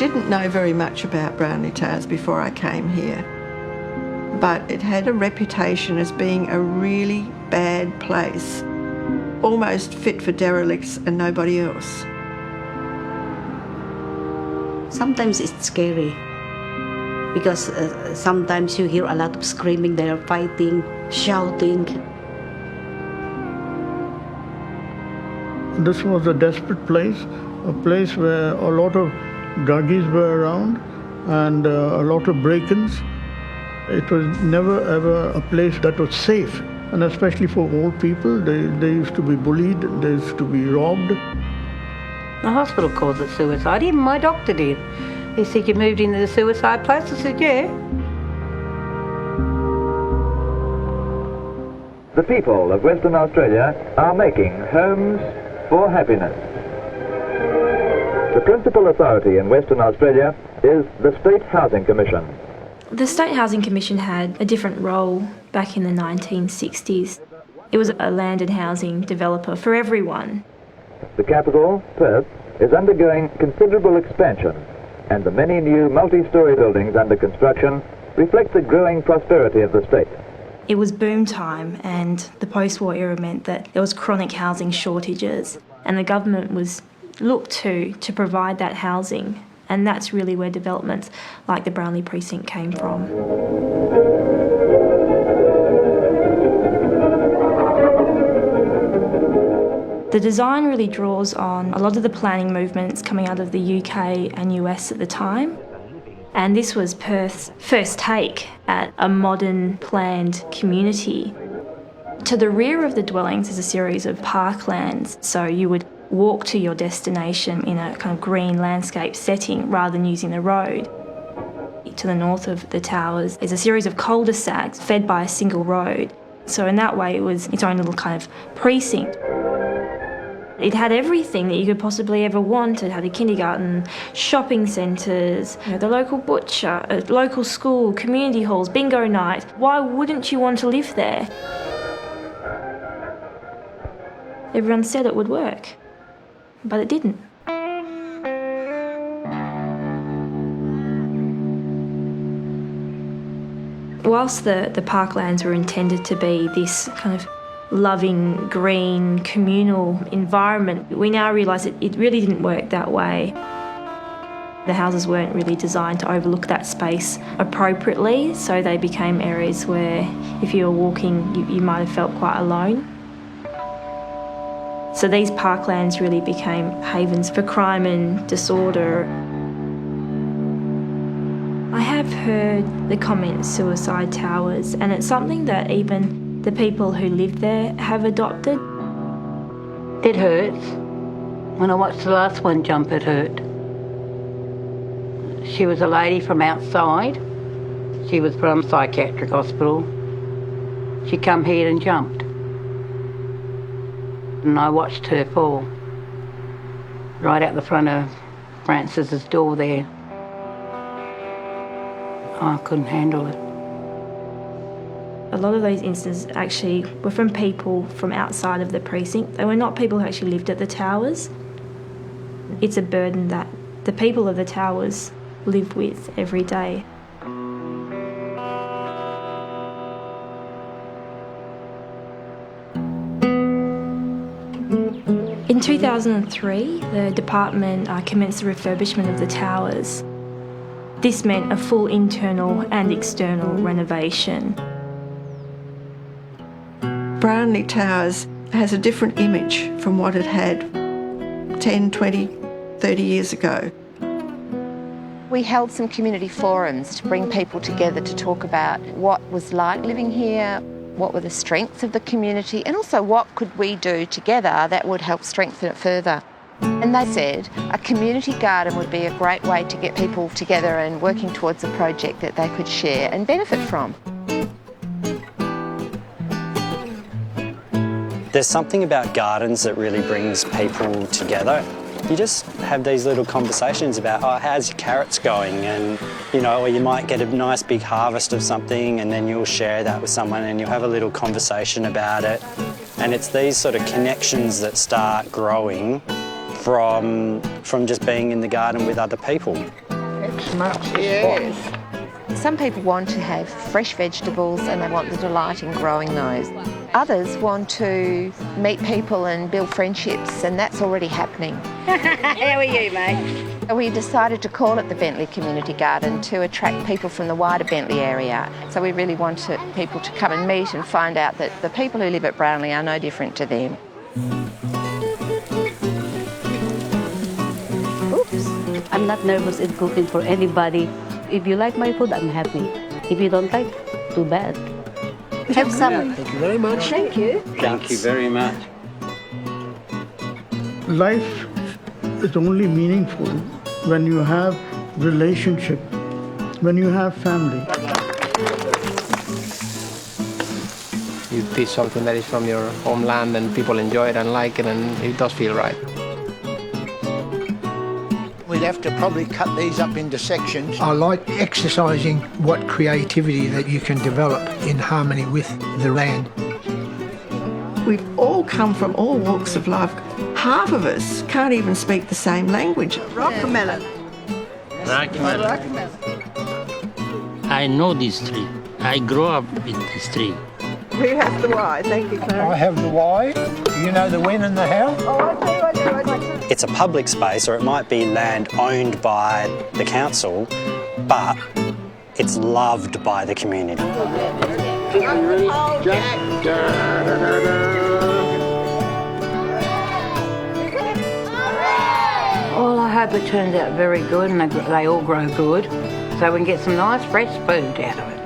didn't know very much about Brownlee Towers before I came here, but it had a reputation as being a really bad place, almost fit for derelicts and nobody else. Sometimes it's scary because sometimes you hear a lot of screaming, they're fighting, shouting. This was a desperate place, a place where a lot of druggies were around and a lot of break-ins. It was never ever a place that was safe, and especially for old people. They used to be bullied, they used to be robbed. The hospital calls it suicide. Even my doctor did. He said, "You moved into the suicide place?" I said, "Yeah." The people of Western Australia are making homes for happiness. The principal authority in Western Australia is the State Housing Commission. The State Housing Commission had a different role back in the 1960s. It was a land and housing developer for everyone. The capital, Perth, is undergoing considerable expansion, and the many new multi-storey buildings under construction reflect the growing prosperity of the state. It was boom time, and the post-war era meant that there was chronic housing shortages, and the government was looked to provide that housing, and that's really where developments like the Brownlee precinct came from. The design really draws on a lot of the planning movements coming out of the UK and US at the time. And this was Perth's first take at a modern planned community. To the rear of the dwellings is a series of parklands, so you would walk to your destination in a kind of green landscape setting rather than using the road. To the north of the towers is a series of cul-de-sacs fed by a single road. So in that way it was its own little kind of precinct. It had everything that you could possibly ever want. It had a kindergarten, shopping centres, the local butcher, a local school, community halls, bingo night. Why wouldn't you want to live there? Everyone said it would work, but it didn't. Whilst the parklands were intended to be this kind of loving, green, communal environment, we now realise that it really didn't work that way. The houses weren't really designed to overlook that space appropriately, so they became areas where if you were walking, you might have felt quite alone. So these parklands really became havens for crime and disorder. I have heard the comment suicide towers, and it's something that even the people who live there have adopted. It hurts. When I watched the last one jump, it hurt. She was a lady from outside. She was from a psychiatric hospital. She come here and jumped. And I watched her fall right out the front of Francis's door there. I couldn't handle it. A lot of those incidents actually were from people from outside of the precinct. They were not people who actually lived at the towers. It's a burden that the people of the towers live with every day. In 2003, the department commenced the refurbishment of the towers. This meant a full internal and external renovation. Brownlee Towers has a different image from what it had 10, 20, 30 years ago. We held some community forums to bring people together to talk about what was like living here, what were the strengths of the community, and also what could we do together that would help strengthen it further. And they said a community garden would be a great way to get people together and working towards a project that they could share and benefit from. There's something about gardens that really brings people together. You just have these little conversations about, oh, how's your carrots going? And, or you might get a nice big harvest of something and then you'll share that with someone and you'll have a little conversation about it. And it's these sort of connections that start growing from just being in the garden with other people. looks much the spot. Some people want to have fresh vegetables and they want the delight in growing those. Others want to meet people and build friendships, and that's already happening. How are you, mate? We decided to call it the Bentley Community Garden to attract people from the wider Bentley area. So we really wanted people to come and meet and find out that the people who live at Brownlee are no different to them. Oops. I'm not nervous in cooking for anybody. If you like my food, I'm happy. If you don't like, too bad. Have some. Thank you very much. Thank you. Thank you very much. Life is only meaningful when you have relationship, when you have family. You teach something that is from your homeland and people enjoy it and like it, and it does feel right. We'd have to probably cut these up into sections. I like exercising what creativity that you can develop in harmony with the land. We've all come from all walks of life. Half of us can't even speak the same language. Rockmelon. I know this tree. I grew up with this tree. Who has the why? Thank you, Clara. I have the why. Do you know the when and the how? Oh, I do. It's a public space, or it might be land owned by the council, but it's loved by the community. Well, I hope it turns out very good and they all grow good so we can get some nice fresh food out of it.